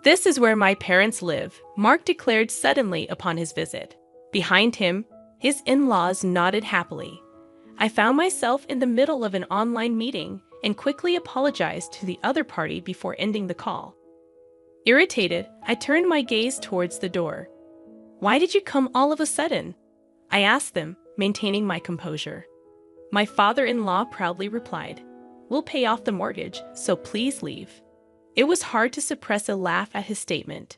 This is where my parents live, Mark declared suddenly upon his visit. Behind him, his in-laws nodded happily. I found myself in the middle of an online meeting and quickly apologized to the other party before ending the call. Irritated, I turned my gaze towards the door. "Why did you come all of a sudden?" I asked them, maintaining my composure. My father-in-law proudly replied, "We'll pay off the mortgage, so please leave." It was hard to suppress a laugh at his statement.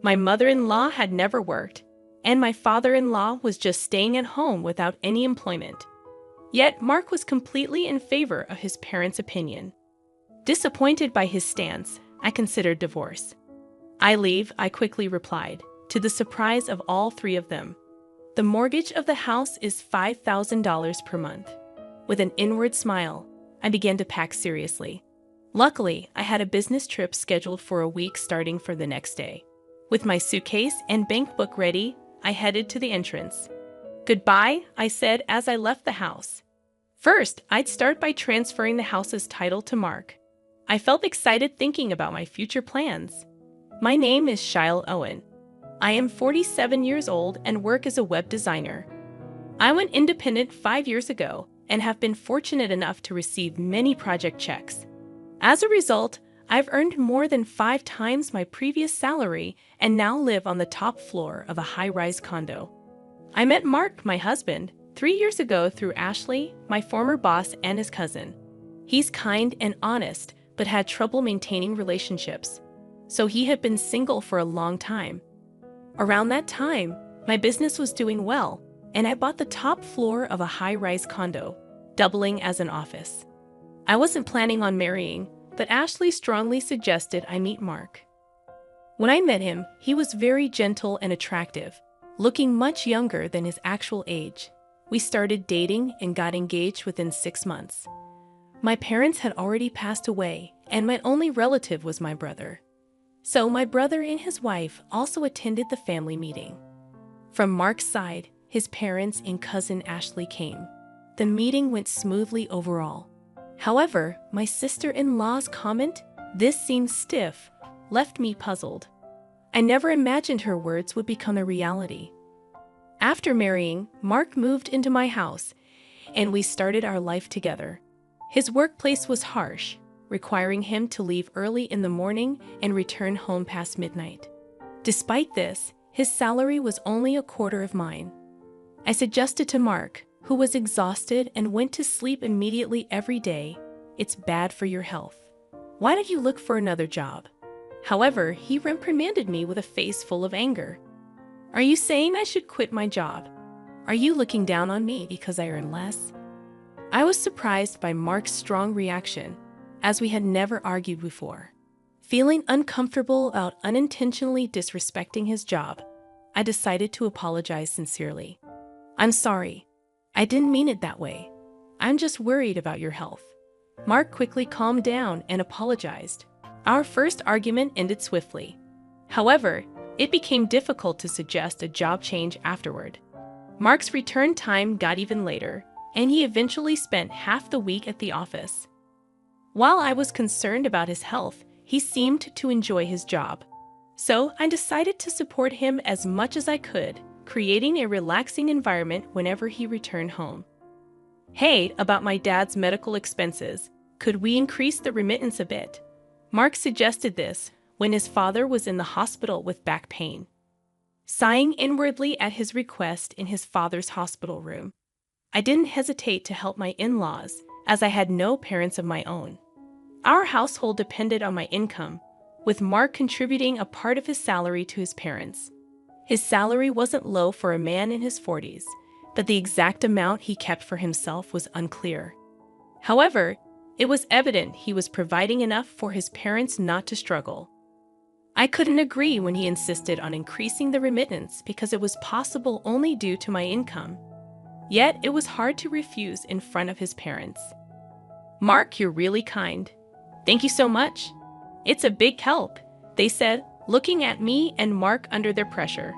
My mother-in-law had never worked, and my father-in-law was just staying at home without any employment. Yet Mark was completely in favor of his parents' opinion. Disappointed by his stance, I considered divorce. "I leave," I quickly replied, to the surprise of all three of them. "The mortgage of the house is $5,000 per month." With an inward smile, I began to pack seriously. Luckily, I had a business trip scheduled for a week starting for the next day. With my suitcase and bank book ready, I headed to the entrance. "Goodbye," I said as I left the house. First, I'd start by transferring the house's title to Mark. I felt excited thinking about my future plans. My name is Shyle Owen. I am 47 years old and work as a web designer. I went independent 5 years ago and have been fortunate enough to receive many project checks. As a result, I've earned more than 5 times my previous salary and now live on the top floor of a high-rise condo. I met Mark, my husband, 3 years ago through Ashley, my former boss and his cousin. He's kind and honest, but had trouble maintaining relationships, so he had been single for a long time. Around that time, my business was doing well, and I bought the top floor of a high-rise condo, doubling as an office. I wasn't planning on marrying, but Ashley strongly suggested I meet Mark. When I met him, he was very gentle and attractive, looking much younger than his actual age. We started dating and got engaged within 6 months. My parents had already passed away, and my only relative was my brother. So my brother and his wife also attended the family meeting. From Mark's side, his parents and cousin Ashley came. The meeting went smoothly overall. However, my sister-in-law's comment, "This seems stiff," left me puzzled. I never imagined her words would become a reality. After marrying, Mark moved into my house, and we started our life together. His workplace was harsh, requiring him to leave early in the morning and return home past midnight. Despite this, his salary was only a quarter of mine. I suggested to Mark, who was exhausted and went to sleep immediately every day, "It's bad for your health. Why don't you look for another job?" However, he reprimanded me with a face full of anger. "Are you saying I should quit my job? Are you looking down on me because I earn less?" I was surprised by Mark's strong reaction, as we had never argued before. Feeling uncomfortable about unintentionally disrespecting his job, I decided to apologize sincerely. "I'm sorry. I didn't mean it that way. I'm just worried about your health." Mark quickly calmed down and apologized. Our first argument ended swiftly. However, it became difficult to suggest a job change afterward. Mark's return time got even later, and he eventually spent half the week at the office. While I was concerned about his health, he seemed to enjoy his job. So I decided to support him as much as I could, creating a relaxing environment whenever he returned home. "Hey, about my dad's medical expenses, could we increase the remittance a bit?" Mark suggested this when his father was in the hospital with back pain. Sighing inwardly at his request in his father's hospital room, I didn't hesitate to help my in-laws, as I had no parents of my own. Our household depended on my income, with Mark contributing a part of his salary to his parents. His salary wasn't low for a man in his 40s, but the exact amount he kept for himself was unclear. However, it was evident he was providing enough for his parents not to struggle. I couldn't agree when he insisted on increasing the remittance because it was possible only due to my income. Yet it was hard to refuse in front of his parents. "Mark, you're really kind. Thank you so much. It's a big help," they said, looking at me and Mark under their pressure.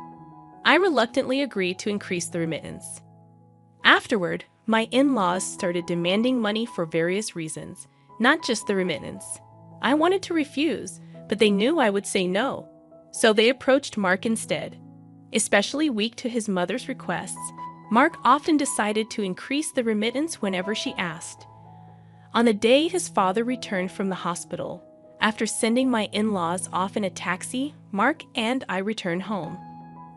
I reluctantly agreed to increase the remittance. Afterward, my in-laws started demanding money for various reasons, not just the remittance. I wanted to refuse, but they knew I would say no. So they approached Mark instead. Especially weak to his mother's requests, Mark often decided to increase the remittance whenever she asked. On the day his father returned from the hospital, after sending my in-laws off in a taxi, Mark and I returned home,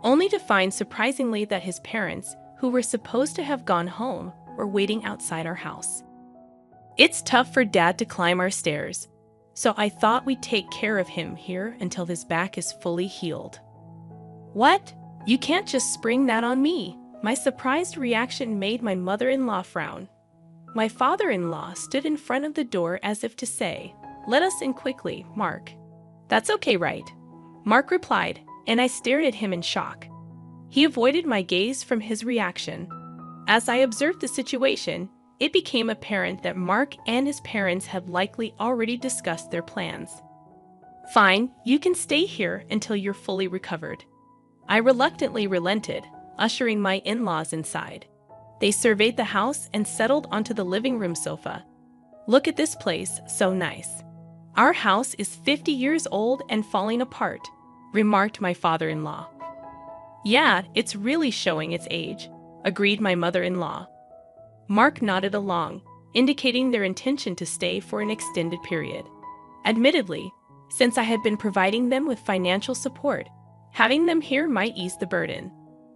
only to find surprisingly that his parents, who were supposed to have gone home, were waiting outside our house. It's tough for Dad to climb our stairs, so I thought we'd take care of him here until his back is fully healed. What? You can't just spring that on me. My surprised reaction made my mother-in-law frown. My father-in-law stood in front of the door as if to say, "Let us in quickly, Mark." "That's okay, right?" Mark replied, and I stared at him in shock. He avoided my gaze from his reaction. As I observed the situation, it became apparent that Mark and his parents had likely already discussed their plans. "Fine, you can stay here until you're fully recovered." I reluctantly relented, ushering my in-laws inside. They surveyed the house and settled onto the living room sofa. "Look at this place, so nice. Our house is 50 years old and falling apart," remarked my father-in-law. "Yeah, it's really showing its age," agreed my mother-in-law. Mark nodded along, indicating their intention to stay for an extended period. Admittedly, since I had been providing them with financial support, having them here might ease the burden.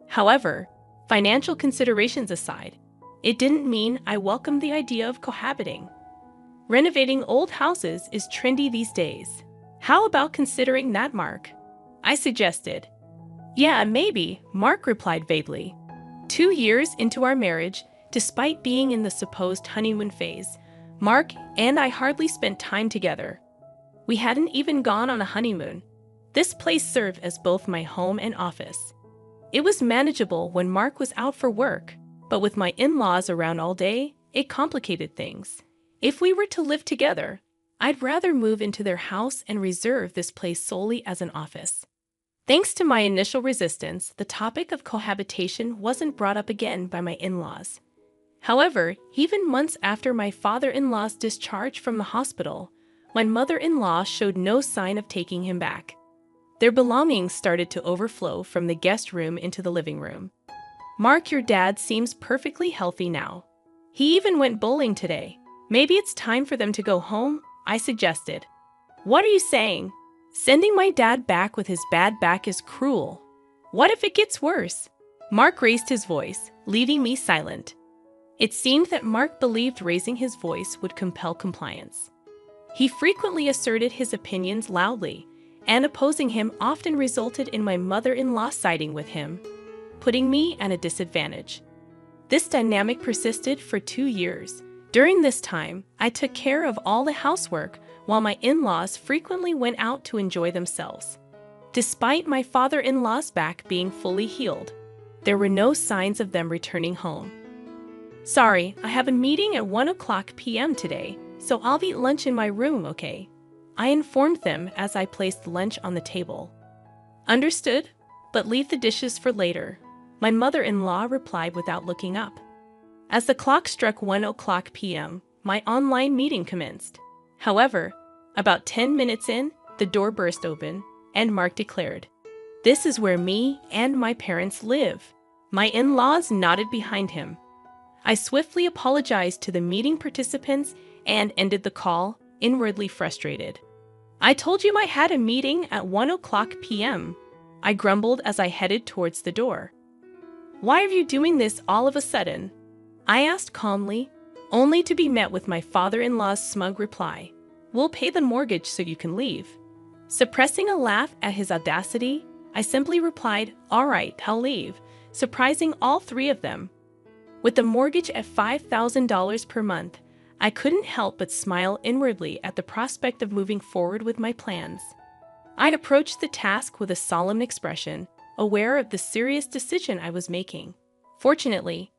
However, financial considerations aside, it didn't mean I welcomed the idea of cohabiting. Renovating old houses is trendy these days. How about considering that, Mark? I suggested. "Yeah, maybe," Mark replied vaguely. 2 years into our marriage, despite being in the supposed honeymoon phase, Mark and I hardly spent time together. We hadn't even gone on a honeymoon. This place served as both my home and office. It was manageable when Mark was out for work, but with my in-laws around all day, it complicated things. If we were to live together, I'd rather move into their house and reserve this place solely as an office. Thanks to my initial resistance, the topic of cohabitation wasn't brought up again by my in-laws. However, even months after my father-in-law's discharge from the hospital, my mother-in-law showed no sign of taking him back. Their belongings started to overflow from the guest room into the living room. "Mark, your dad seems perfectly healthy now. He even went bowling today. Maybe it's time for them to go home," I suggested. "What are you saying? Sending my dad back with his bad back is cruel. What if it gets worse?" Mark raised his voice, leaving me silent. It seemed that Mark believed raising his voice would compel compliance. He frequently asserted his opinions loudly, and opposing him often resulted in my mother-in-law siding with him, putting me at a disadvantage. This dynamic persisted for 2 years. During this time, I took care of all the housework while my in-laws frequently went out to enjoy themselves. Despite my father-in-law's back being fully healed, there were no signs of them returning home. "Sorry, I have a meeting at 1 p.m. today, so I'll eat lunch in my room, okay?" I informed them as I placed lunch on the table. "Understood, but leave the dishes for later," my mother-in-law replied without looking up. As the clock struck 1 p.m., my online meeting commenced. However, about 10 minutes in, the door burst open, and Mark declared, "This is where me and my parents live." My in-laws nodded behind him. I swiftly apologized to the meeting participants and ended the call, inwardly frustrated. "I told you I had a meeting at 1 p.m., I grumbled as I headed towards the door. "Why are you doing this all of a sudden?" I asked calmly, only to be met with my father-in-law's smug reply, "We'll pay the mortgage so you can leave." Suppressing a laugh at his audacity, I simply replied, "All right, I'll leave," surprising all 3 of them. With the mortgage at $5,000 per month, I couldn't help but smile inwardly at the prospect of moving forward with my plans. I approached the task with a solemn expression, aware of the serious decision I was making. Fortunately,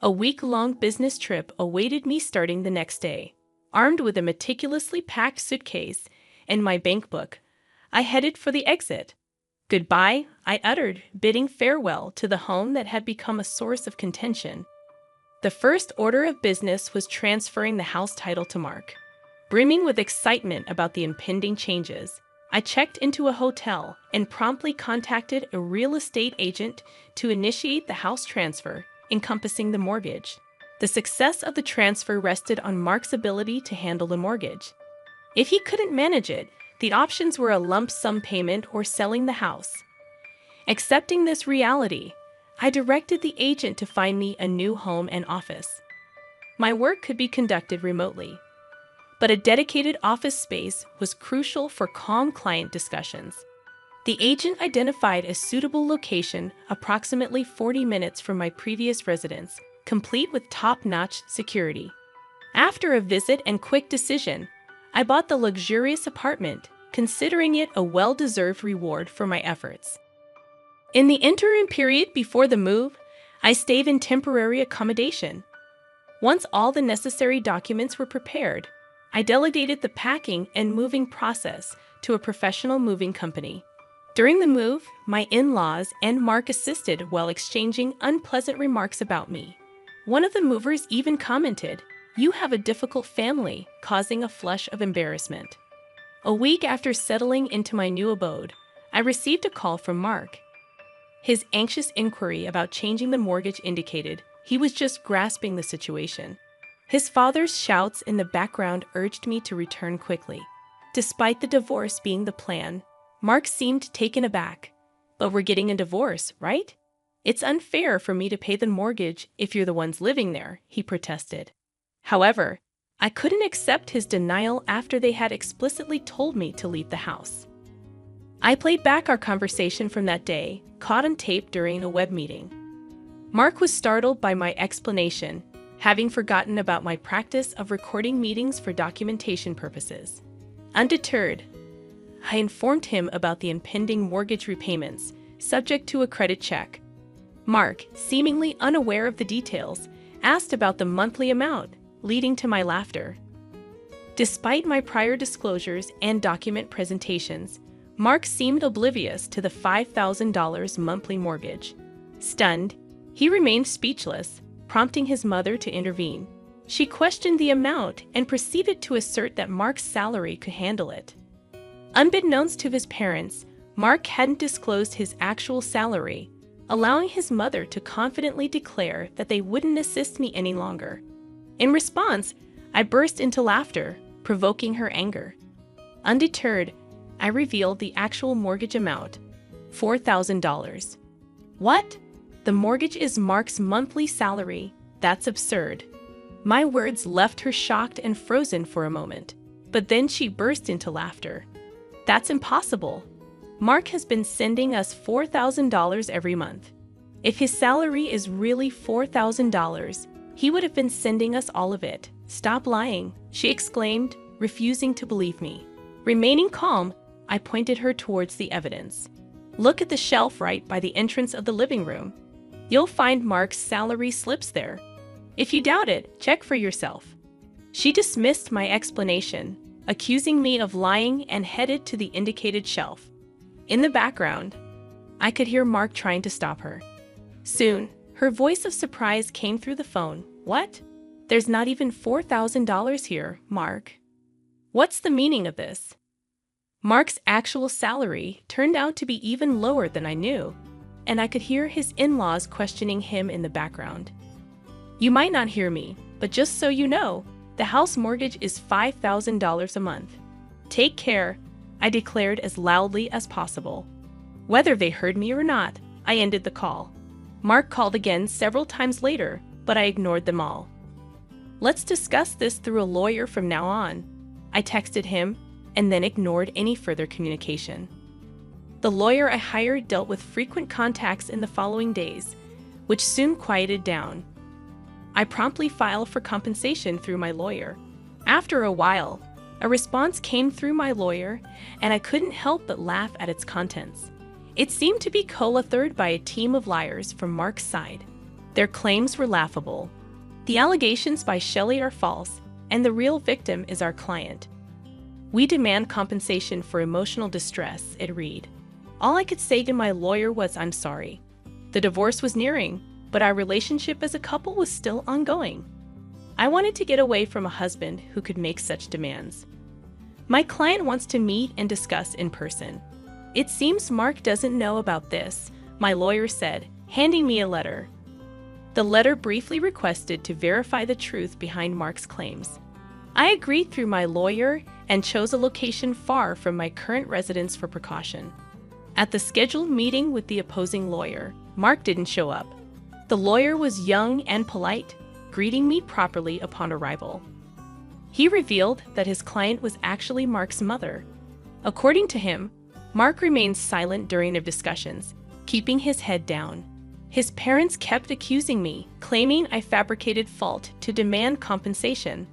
a week-long business trip awaited me starting the next day. Armed with a meticulously packed suitcase and my bank book, I headed for the exit. "Goodbye," I uttered, bidding farewell to the home that had become a source of contention. The first order of business was transferring the house title to Mark. Brimming with excitement about the impending changes, I checked into a hotel and promptly contacted a real estate agent to initiate the house transfer encompassing the mortgage. The success of the transfer rested on Mark's ability to handle the mortgage. If he couldn't manage it, the options were a lump sum payment or selling the house. Accepting this reality, I directed the agent to find me a new home and office. My work could be conducted remotely, but a dedicated office space was crucial for calm client discussions. The agent identified a suitable location approximately 40 minutes from my previous residence, complete with top-notch security. After a visit and quick decision, I bought the luxurious apartment, considering it a well-deserved reward for my efforts. In the interim period before the move, I stayed in temporary accommodation. Once all the necessary documents were prepared, I delegated the packing and moving process to a professional moving company. During the move, my in-laws and Mark assisted while exchanging unpleasant remarks about me. One of the movers even commented, "You have a difficult family," causing a flush of embarrassment. A week after settling into my new abode, I received a call from Mark. His anxious inquiry about changing the mortgage indicated he was just grasping the situation. His father's shouts in the background urged me to return quickly. Despite the divorce being the plan, Mark seemed taken aback. "But we're getting a divorce, right? It's unfair for me to pay the mortgage if you're the ones living there," he protested. However, I couldn't accept his denial after they had explicitly told me to leave the house. I played back our conversation from that day, caught on tape during a web meeting. Mark was startled by my explanation, having forgotten about my practice of recording meetings for documentation purposes. Undeterred, I informed him about the impending mortgage repayments, subject to a credit check. Mark, seemingly unaware of the details, asked about the monthly amount, leading to my laughter. Despite my prior disclosures and document presentations, Mark seemed oblivious to the $5,000 monthly mortgage. Stunned, he remained speechless, prompting his mother to intervene. She questioned the amount and proceeded to assert that Mark's salary could handle it. Unbeknownst to his parents, Mark hadn't disclosed his actual salary, allowing his mother to confidently declare that they wouldn't assist me any longer. In response, I burst into laughter, provoking her anger. Undeterred, I revealed the actual mortgage amount, $4,000. "What? The mortgage is Mark's monthly salary. That's absurd." My words left her shocked and frozen for a moment, but then she burst into laughter. "That's impossible. Mark has been sending us $4,000 every month. If his salary is really $4,000, he would have been sending us all of it. Stop lying," she exclaimed, refusing to believe me. Remaining calm, I pointed her towards the evidence. "Look at the shelf right by the entrance of the living room. You'll find Mark's salary slips there. If you doubt it, check for yourself." She dismissed my explanation, accusing me of lying, and headed to the indicated shelf. In the background, I could hear Mark trying to stop her. Soon, her voice of surprise came through the phone. "What? There's not even $4,000 here, Mark. What's the meaning of this?" Mark's actual salary turned out to be even lower than I knew, and I could hear his in-laws questioning him in the background. "You might not hear me, but just so you know, the house mortgage is $5,000 a month. Take care," I declared as loudly as possible. Whether they heard me or not, I ended the call. Mark called again several times later, but I ignored them all. "Let's discuss this through a lawyer from now on," I texted him, and then ignored any further communication. The lawyer I hired dealt with frequent contacts in the following days, which soon quieted down. I promptly filed for compensation through my lawyer. After a while, a response came through my lawyer, and I couldn't help but laugh at its contents. It seemed to be co-authored by a team of liars from Mark's side. Their claims were laughable. "The allegations by Shelley are false, and the real victim is our client. We demand compensation for emotional distress," it read. All I could say to my lawyer was, "I'm sorry." The divorce was nearing, but our relationship as a couple was still ongoing. I wanted to get away from a husband who could make such demands. My client wants to meet and discuss in person. It seems Mark doesn't know about this, my lawyer said, handing me a letter. The letter briefly requested to verify the truth behind Mark's claims. I agreed through my lawyer and chose a location far from my current residence for precaution. At the scheduled meeting with the opposing lawyer, Mark didn't show up. The lawyer was young and polite, greeting me properly upon arrival. He revealed that his client was actually Mark's mother. According to him, Mark remained silent during their discussions, keeping his head down. His parents kept accusing me, claiming I fabricated fault to demand compensation.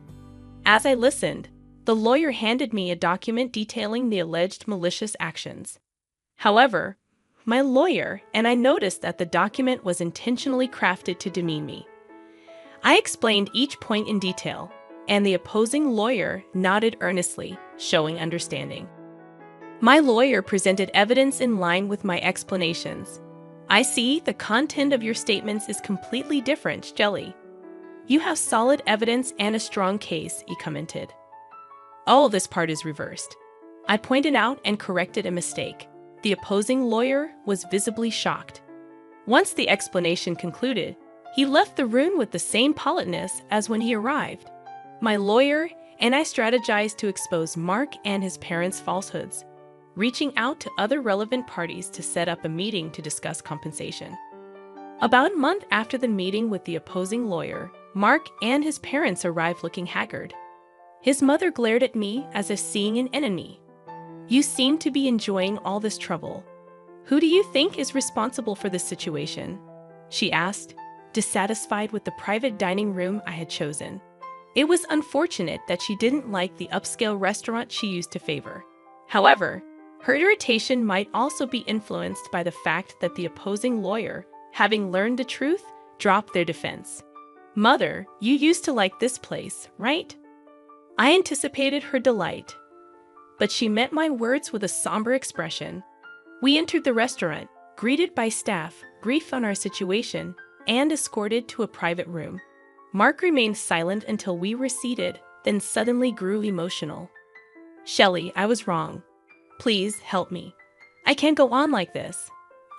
As I listened, the lawyer handed me a document detailing the alleged malicious actions. However, my lawyer and I noticed that the document was intentionally crafted to demean me. I explained each point in detail, and the opposing lawyer nodded earnestly, showing understanding. My lawyer presented evidence in line with my explanations. I see the content of your statements is completely different, Jelly. You have solid evidence and a strong case, he commented. Oh, this part is reversed. I pointed out and corrected a mistake. The opposing lawyer was visibly shocked. Once the explanation concluded, he left the room with the same politeness as when he arrived. My lawyer and I strategized to expose Mark and his parents' falsehoods, reaching out to other relevant parties to set up a meeting to discuss compensation. About a month after the meeting with the opposing lawyer, Mark and his parents arrived looking haggard. His mother glared at me as if seeing an enemy. You seem to be enjoying all this trouble. Who do you think is responsible for this situation? She asked, dissatisfied with the private dining room I had chosen. It was unfortunate that she didn't like the upscale restaurant she used to favor. However, her irritation might also be influenced by the fact that the opposing lawyer, having learned the truth, dropped their defense. Mother, you used to like this place, right? I anticipated her delight, but she met my words with a somber expression. We entered the restaurant, greeted by staff, briefed on our situation, and escorted to a private room. Mark remained silent until we were seated, then suddenly grew emotional. Shelley, I was wrong. Please help me. I can't go on like this.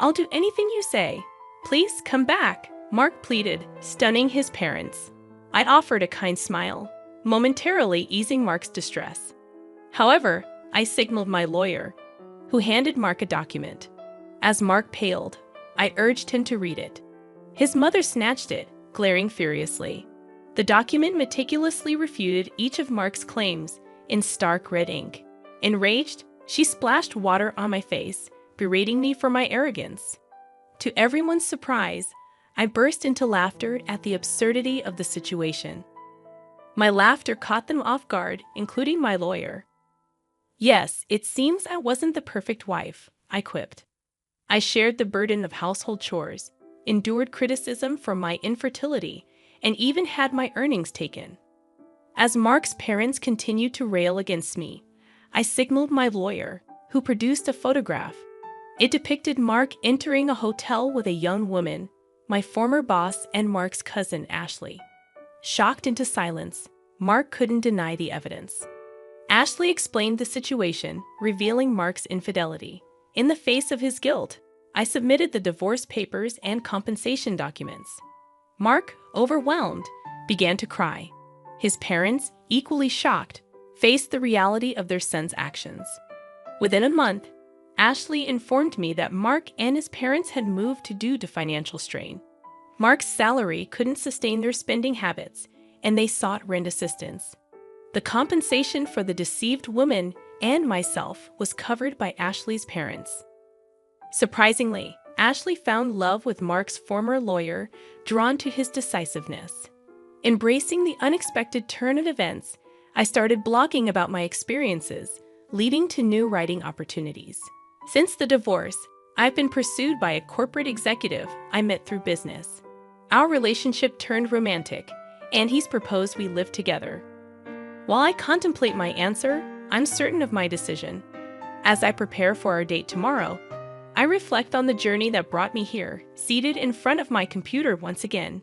I'll do anything you say. Please come back, Mark pleaded, stunning his parents. I offered a kind smile, momentarily easing Mark's distress. However, I signaled my lawyer, who handed Mark a document. As Mark paled, I urged him to read it. His mother snatched it, glaring furiously. The document meticulously refuted each of Mark's claims in stark red ink. Enraged, she splashed water on my face, berating me for my arrogance. To everyone's surprise, I burst into laughter at the absurdity of the situation. My laughter caught them off guard, including my lawyer. Yes, it seems I wasn't the perfect wife, I quipped. I shared the burden of household chores, endured criticism for my infertility, and even had my earnings taken. As Mark's parents continued to rail against me, I signaled my lawyer, who produced a photograph. It depicted Mark entering a hotel with a young woman, my former boss and Mark's cousin Ashley. Shocked into silence, Mark couldn't deny the evidence. Ashley explained the situation, revealing Mark's infidelity. In the face of his guilt, I submitted the divorce papers and compensation documents. Mark, overwhelmed, began to cry. His parents, equally shocked, faced the reality of their son's actions. Within a month, Ashley informed me that Mark and his parents had moved due to financial strain. Mark's salary couldn't sustain their spending habits, and they sought rent assistance. The compensation for the deceived woman and myself was covered by Ashley's parents. Surprisingly, Ashley found love with Mark's former lawyer, drawn to his decisiveness. Embracing the unexpected turn of events, I started blogging about my experiences, leading to new writing opportunities. Since the divorce, I've been pursued by a corporate executive I met through business. Our relationship turned romantic, and he's proposed we live together. While I contemplate my answer, I'm certain of my decision. As I prepare for our date tomorrow, I reflect on the journey that brought me here, seated in front of my computer once again.